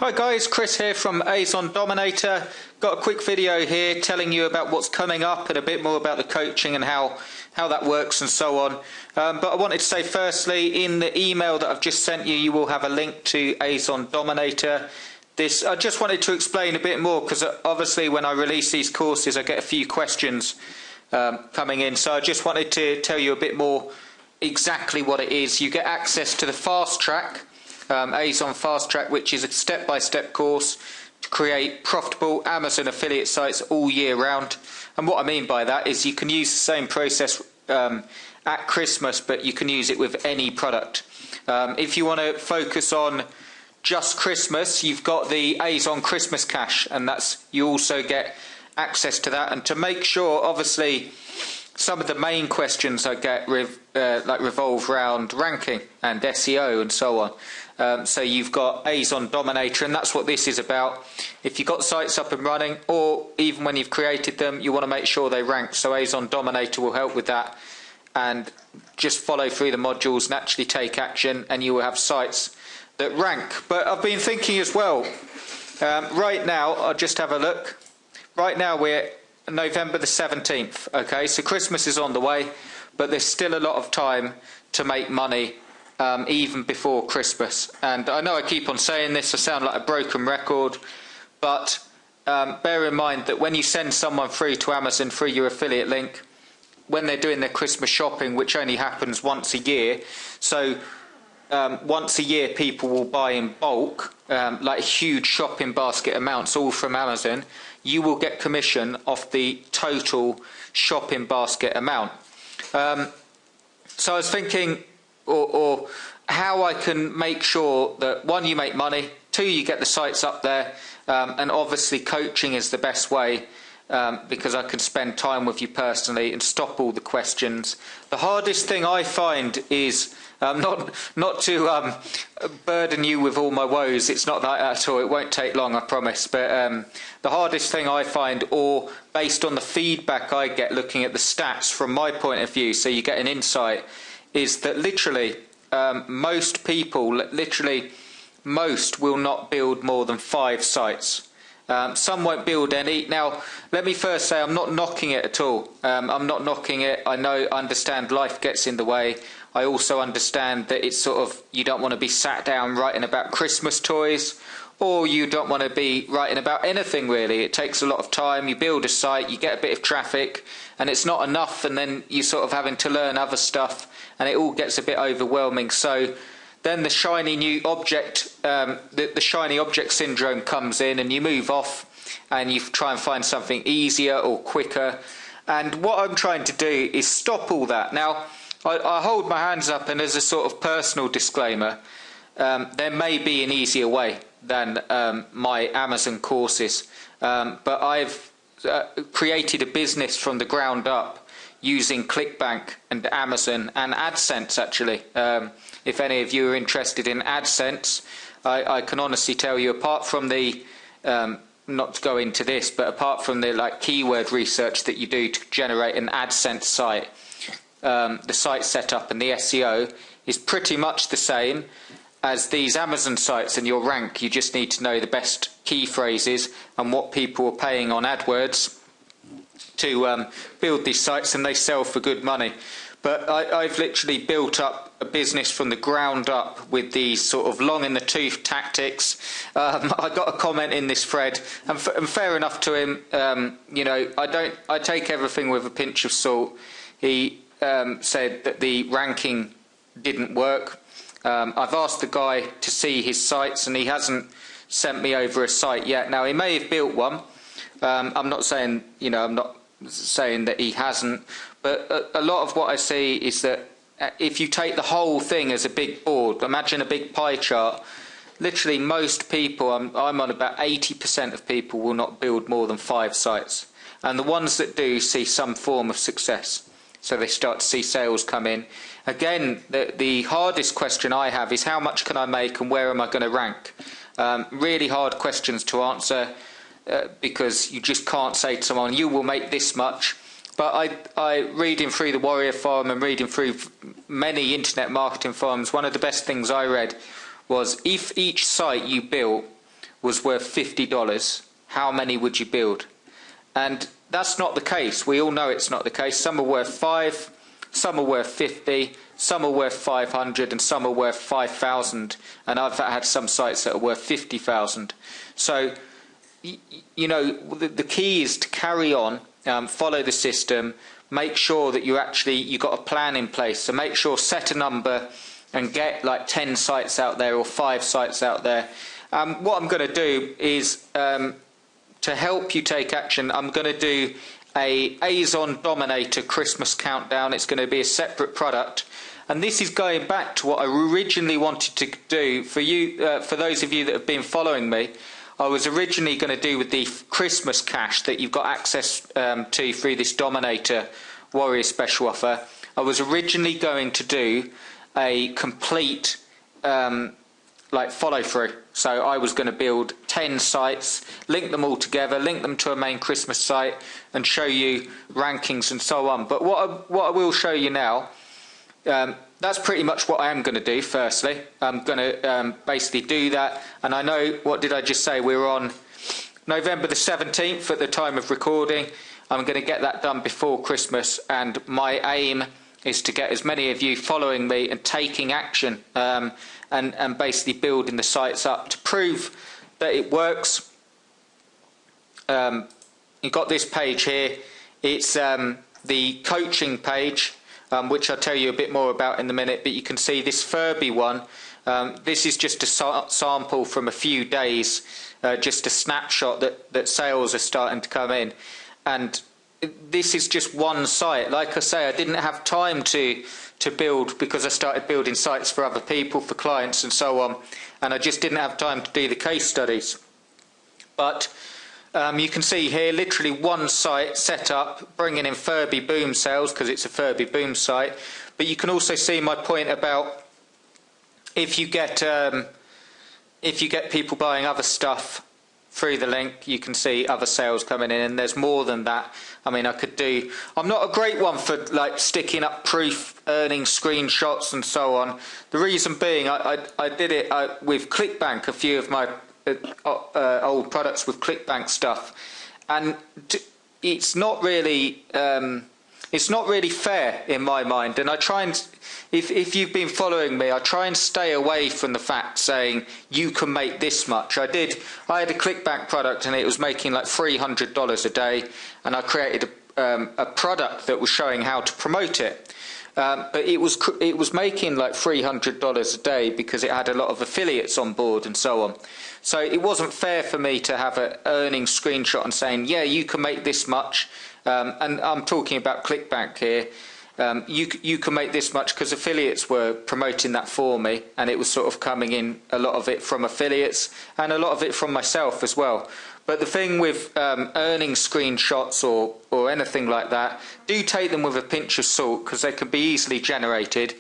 Hi guys, Chris here from Azon Dominator. Got a quick video here telling you about what's coming up and a bit more about the coaching and how that works and so on. But I wanted to say firstly, in the email that I've just sent you, you will have a link to Azon Dominator. I just wanted to explain a bit more because obviously when I release these courses I get a few questions coming in. So I just wanted to tell you a bit more exactly what it is. You get access to the fast track. Azon Fast Track, which is a step-by-step course to create profitable Amazon affiliate sites all year round. And what I mean by that is you can use the same process at Christmas, but you can use it with any product. If you want to focus on just Christmas, you've got the Azon Christmas Cash, and you also get access to that. And to make sure, obviously, some of the main questions I get revolve around ranking and SEO and so on. So you've got Azon Dominator, and that's what this is about. If you've got sites up and running, or even when you've created them, you want to make sure they rank. So Azon Dominator will help with that, and just follow through the modules and actually take action, and you will have sites that rank. But I've been thinking as well, right now, I'll just have a look. Right now we're November the 17th, okay, so Christmas is on the way, but there's still a lot of time to make money even before Christmas. And I know I keep on saying this, I sound like a broken record, but bear in mind that when you send someone through to Amazon through your affiliate link, when they're doing their Christmas shopping, which only happens once a year, so once a year people will buy in bulk, like huge shopping basket amounts, all from Amazon. You will get commission off the total shopping basket amount. So I was thinking, or how I can make sure that, one, you make money, two, you get the sites up there, and obviously coaching is the best way, because I can spend time with you personally and stop all the questions. The hardest thing I find is not to burden you with all my woes. It's not like that at all. It won't take long, I promise. But the hardest thing I find, or based on the feedback I get looking at the stats from my point of view, so you get an insight, is that literally most people, most will not build more than 5 sites. Some won't build any. Now, let me first say I'm not knocking it at all. I'm not knocking it. I understand life gets in the way. I also understand that it's sort of, you don't want to be sat down writing about Christmas toys, or you don't want to be writing about anything really. It takes a lot of time. You build a site, you get a bit of traffic, and it's not enough, and then you're sort of having to learn other stuff, and it all gets a bit overwhelming. So then the shiny new object, the shiny object syndrome comes in, and you move off and you try and find something easier or quicker. And what I'm trying to do is stop all that. Now, I hold my hands up, and as a sort of personal disclaimer, there may be an easier way than my Amazon courses, but I've created a business from the ground up using ClickBank and Amazon and AdSense actually. If any of you are interested in AdSense, I can honestly tell you, apart from the, not to go into this, but apart from the keyword research that you do to generate an AdSense site, the site setup and the SEO is pretty much the same as these Amazon sites and your rank. You just need to know the best key phrases and what people are paying on AdWords to build these sites, and they sell for good money. But I've literally built up a business from the ground up with these sort of long in the tooth tactics. I got a comment in this thread, and fair enough to him. You know, I take everything with a pinch of salt. He said that the ranking didn't work. I've asked the guy to see his sites, and he hasn't sent me over a site yet. Now, he may have built one. I'm not saying, I'm not saying that he hasn't, but a lot of what I see is that if you take the whole thing as a big board, imagine a big pie chart, literally most people, I'm on about 80% of people will not build more than 5 sites. And the ones that do see some form of success. So they start to see sales come in. Again, the hardest question I have is how much can I make and where am I going to rank? Really hard questions to answer because you just can't say to someone, you will make this much. But I reading through the Warrior Forum and reading through many internet marketing forums, one of the best things I read was if each site you built was worth $50, how many would you build? And that's not the case. We all know it's not the case. Some are worth 5, some are worth 50, some are worth 500, and some are worth 5,000. And I've had some sites that are worth 50,000. So, you know, the key is to carry on, follow the system, make sure that you've got a plan in place. So make sure, set a number and get like 10 sites out there or 5 sites out there. What I'm going to do is, to help you take action, I'm going to do a Azon Dominator Christmas countdown. It's going to be a separate product. And this is going back to what I originally wanted to do for you, for those of you that have been following me. I was originally going to do with the Christmas cash that you've got access to through this Dominator Warrior special offer. I was originally going to do a complete like follow through. So I was going to build 10 sites, link them all together, link them to a main Christmas site, and show you rankings and so on. But what I will show you now, that's pretty much what I am going to do. Firstly, I'm going to basically do that. And I know, what did I just say? We're on November the 17th at the time of recording. I'm going to get that done before Christmas, and my aim is to get as many of you following me and taking action, and basically building the sites up to prove that it works. You've got this page here. It's the coaching page, which I'll tell you a bit more about in a minute, but you can see this Furby one. This is just a sample from a few days, just a snapshot that sales are starting to come in. And this is just one site. Like I say, I didn't have time to build, because I started building sites for other people, for clients and so on, and I just didn't have time to do the case studies. But you can see here, literally one site set up, bringing in Furby boom sales, because it's a Furby boom site. But you can also see my point about if you get people buying other stuff through the link, you can see other sales coming in, and there's more than that. I mean, I'm not a great one for like sticking up proof earning screenshots and so on. The reason being, I did it with ClickBank, a few of my old products with ClickBank stuff, and it's not really fair in my mind. And I try and, if you've been following me, I try and stay away from the fact saying you can make this much. I had a ClickBank product and it was making like $300 a day, and I created a product that was showing how to promote it. But it was making like $300 a day because it had a lot of affiliates on board and so on. So it wasn't fair for me to have an earnings screenshot and saying, yeah, you can make this much. And I'm talking about ClickBank here. You can make this much, because affiliates were promoting that for me, and it was sort of coming in, a lot of it from affiliates and a lot of it from myself as well. But the thing with earning screenshots or anything like that, do take them with a pinch of salt, because they can be easily generated.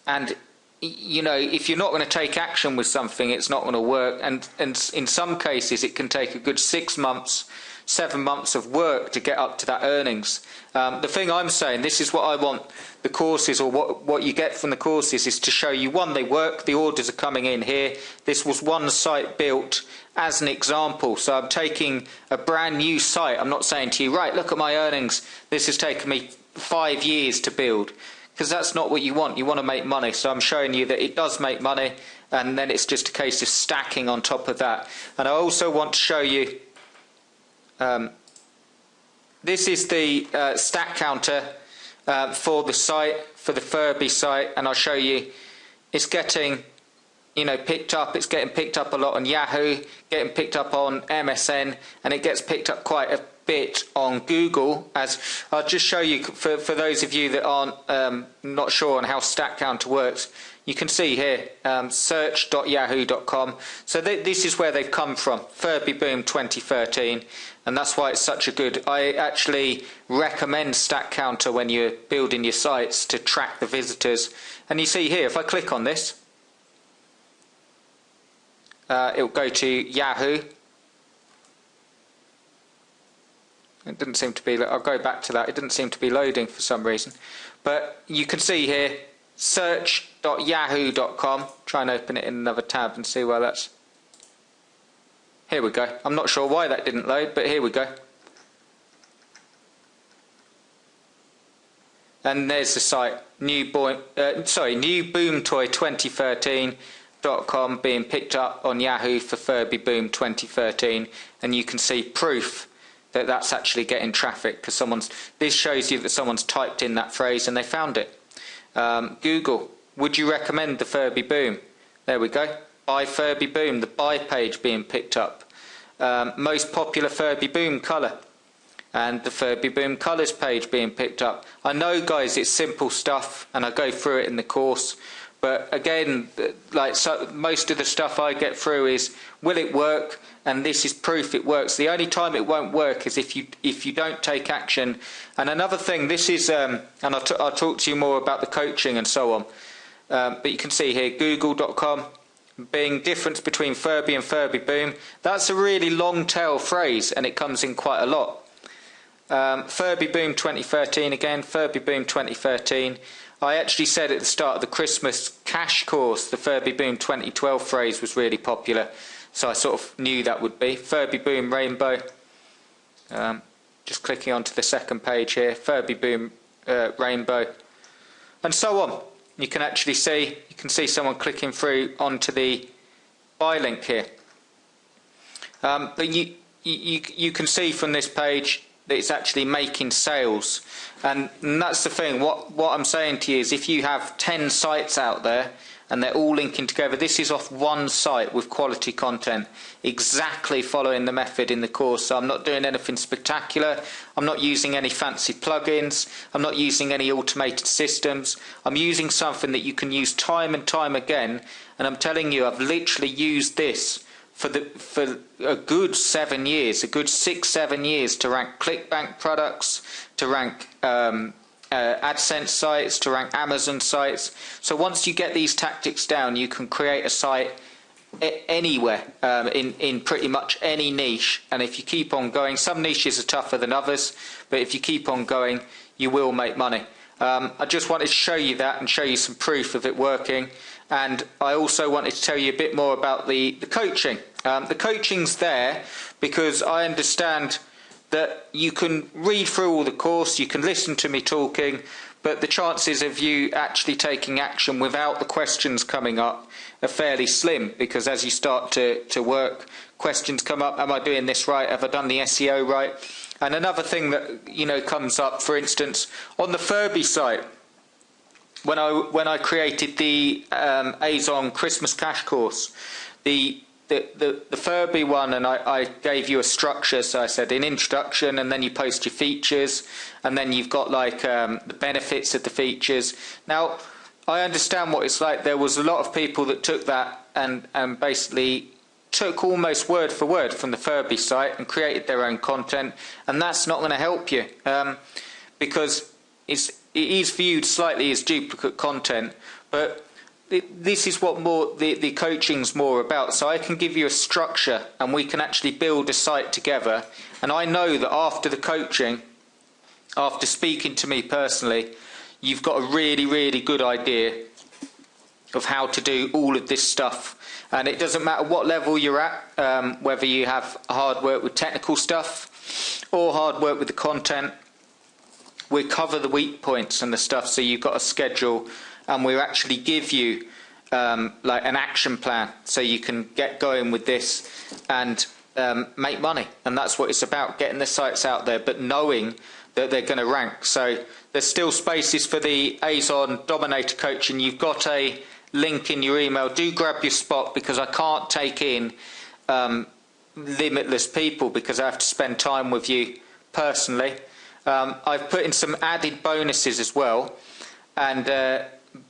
And you know, if you're not going to take action with something, it's not going to work. And in some cases, it can take a good 6 months, 7 months of work to get up to that earnings. The thing I'm saying, this is what I want the courses, or what you get from the courses, is to show you, one, they work, the orders are coming in here. This was one site built as an example. So I'm taking a brand new site. I'm not saying to you, right, look at my earnings, this has taken me 5 years to build, because that's not what you want. You want to make money. So I'm showing you that it does make money, and then it's just a case of stacking on top of that. And I also want to show you, this is the stack counter for the site, for the Furby site, and I'll show you it's getting, you know, picked up. It's getting picked up a lot on Yahoo, getting picked up on MSN, and it gets picked up quite a bit on Google. As I'll just show you, for those of you that aren't not sure on how stack counter works, you can see here, search.yahoo.com. So this is where they've come from, Furby Boom 2013, and that's why it's such a good. I actually recommend stack counter when you're building your sites, to track the visitors. And you see here, if I click on this, it will go to Yahoo. It didn't seem to be, I'll go back to that, it didn't seem to be loading for some reason. But you can see here, search.yahoo.com. Try and open it in another tab and see where that's. Here we go. I'm not sure why that didn't load, but here we go. And there's the site, newboomtoy2013.com being picked up on Yahoo for Furby Boom 2013, and you can see proof that that's actually getting traffic because this shows you that someone's typed in that phrase and they found it. Google, would you recommend the Furby Boom? There we go. Buy Furby Boom, the buy page being picked up. Most popular Furby Boom colour. And the Furby Boom colours page being picked up. I know, guys, it's simple stuff and I go through it in the course, but again, most of the stuff I get through is, will it work? And this is proof it works. The only time it won't work is if you don't take action. And another thing, this is, and I'll talk to you more about the coaching and so on, but you can see here, google.com, being difference between Furby and Furby Boom. That's a really long tail phrase and it comes in quite a lot. Furby Boom 2013 again, Furby Boom 2013. I actually said at the start of the Christmas cash course the Furby Boom 2012 phrase was really popular, so I sort of knew that would be. Furby Boom Rainbow, just clicking onto the second page here, Furby Boom Rainbow, and so on. You can actually see, someone clicking through onto the buy link here. But you can see from this page that it's actually making sales, and that's the thing. What I'm saying to you is, if you have 10 sites out there and they're all linking together, this is off one site with quality content, exactly following the method in the course. So I'm not doing anything spectacular, I'm not using any fancy plugins, I'm not using any automated systems, I'm using something that you can use time and time again, and I'm telling you, I've literally used this for a good 7 years, a good 6-7 years, to rank ClickBank products, to rank AdSense sites, to rank Amazon sites. So once you get these tactics down, you can create a site anywhere, in pretty much any niche. And if you keep on going, some niches are tougher than others, but if you keep on going, you will make money. I just wanted to show you that and show you some proof of it working. And I also wanted to tell you a bit more about the coaching. The coaching's there because I understand that you can read through all the course, you can listen to me talking, but the chances of you actually taking action without the questions coming up are fairly slim, because as you start to work, questions come up. Am I doing this right? Have I done the SEO right? And another thing that comes up, for instance, on the Furby site, when I created the Azon Christmas Cash course, the Furby one, and I gave you a structure. So I said an introduction, and then you post your features, and then you've got the benefits of the features. Now, I understand what it's like. There was a lot of people that took that and basically took almost word for word from the Furby site and created their own content, and that's not going to help you, because it is viewed slightly as duplicate content. But this is what the coaching's more about. So I can give you a structure and we can actually build a site together. And I know that after the coaching, after speaking to me personally, you've got a really, really good idea of how to do all of this stuff. And it doesn't matter what level you're at, whether you have hard work with technical stuff or hard work with the content. We cover the weak points and the stuff, so you've got a schedule, and we actually give you like an action plan so you can get going with this and make money. And that's what it's about, getting the sites out there, but knowing that they're going to rank. So there's still spaces for the Azon Dominator coaching. You've got a link in your email. Do grab your spot, because I can't take in limitless people, because I have to spend time with you personally. I've put in some added bonuses as well, and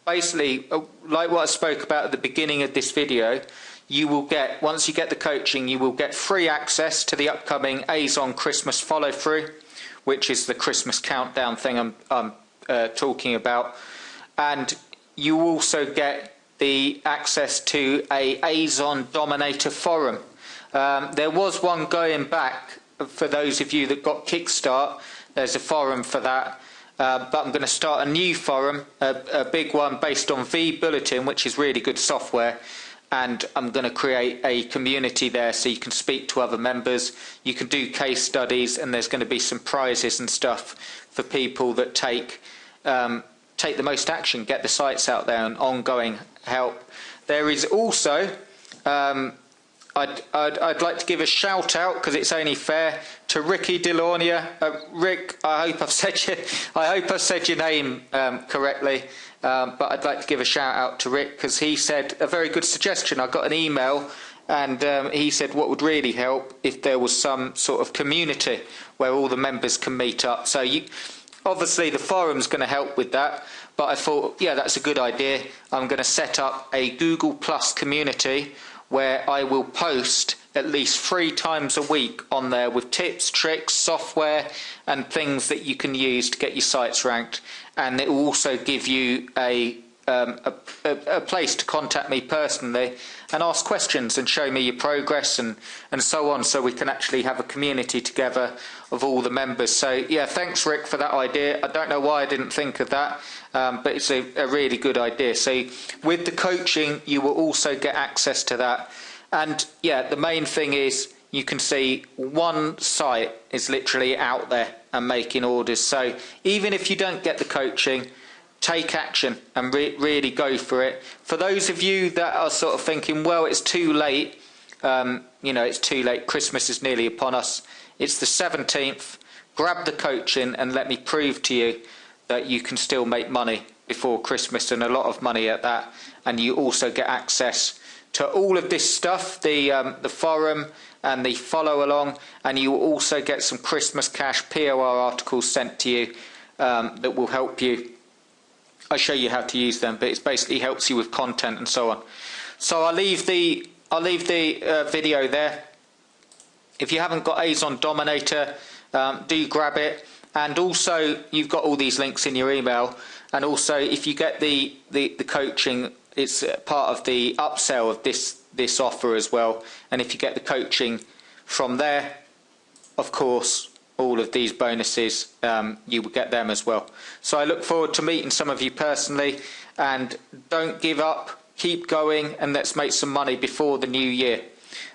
basically, like what I spoke about at the beginning of this video, you will get, once you get the coaching, you will get free access to the upcoming Azon Christmas follow through, which is the Christmas countdown thing I'm talking about, and you also get the access to a Azon Dominator forum. There was one going back for those of you that got Kickstart. There's a forum for that, but I'm going to start a new forum, a big one based on V Bulletin, which is really good software, and I'm going to create a community there so you can speak to other members, you can do case studies, and there's going to be some prizes and stuff for people that take the most action, get the sites out there, and ongoing help. There is also, I'd like to give a shout out, because it's only fair, to Ricky Delornia. Rick, I hope I've said your name correctly, but I'd like to give a shout out to Rick, because he said a very good suggestion. I got an email, and he said what would really help if there was some sort of community where all the members can meet up. So obviously the forum's going to help with that, but I thought, yeah, that's a good idea. I'm going to set up a Google Plus community where I will post at least 3 times a week on there with tips, tricks, software, and things that you can use to get your sites ranked. And it will also give you a place to contact me personally and ask questions and show me your progress and so on, so we can actually have a community together of all the members. So yeah, thanks Rick for that idea. I don't know why I didn't think of that, but it's a really good idea. So with the coaching, you will also get access to that. And yeah, the main thing is you can see one site is literally out there and making orders. So even if you don't get the coaching, take action and really go for it. For those of you that are sort of thinking, well, it's too late, it's too late, Christmas is nearly upon us, it's the 17th, grab the coaching and let me prove to you that you can still make money before Christmas, and a lot of money at that. And you also get access to all of this stuff, the forum and the follow along, and you will also get some Christmas cash POR articles sent to you that will help you. I show you how to use them, but it basically helps you with content and so on. So I'll leave the video there. If you haven't got Azon Dominator, do grab it. And also, you've got all these links in your email. And also, if you get the coaching, it's part of the upsell of this offer as well. And if you get the coaching from there, of course, all of these bonuses, you will get them as well. So I look forward to meeting some of you personally, and don't give up, keep going, and let's make some money before the new year.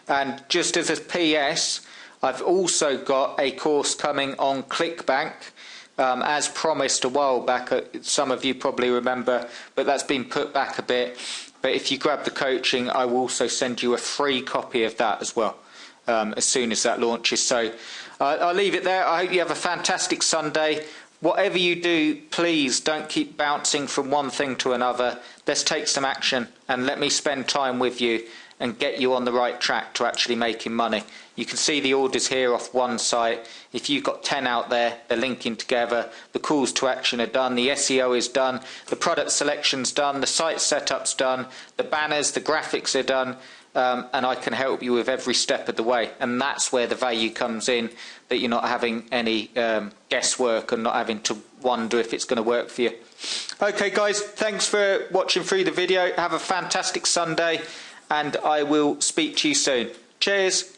And just as a PS, I've also got a course coming on ClickBank, as promised a while back. Some of you probably remember, but that's been put back a bit. But if you grab the coaching, I will also send you a free copy of that as well, as soon as that launches. So I'll leave it there. I hope you have a fantastic Sunday. Whatever you do, please don't keep bouncing from one thing to another. Let's take some action and let me spend time with you and get you on the right track to actually making money. You can see the orders here off one site. If you've got 10 out there, they're linking together. The calls to action are done. The SEO is done. The product selection's done. The site setup's done. The banners, the graphics are done. And I can help you with every step of the way. And that's where the value comes in, that you're not having any guesswork and not having to wonder if it's going to work for you. Okay guys, thanks for watching through the video. Have a fantastic Sunday, and I will speak to you soon. Cheers.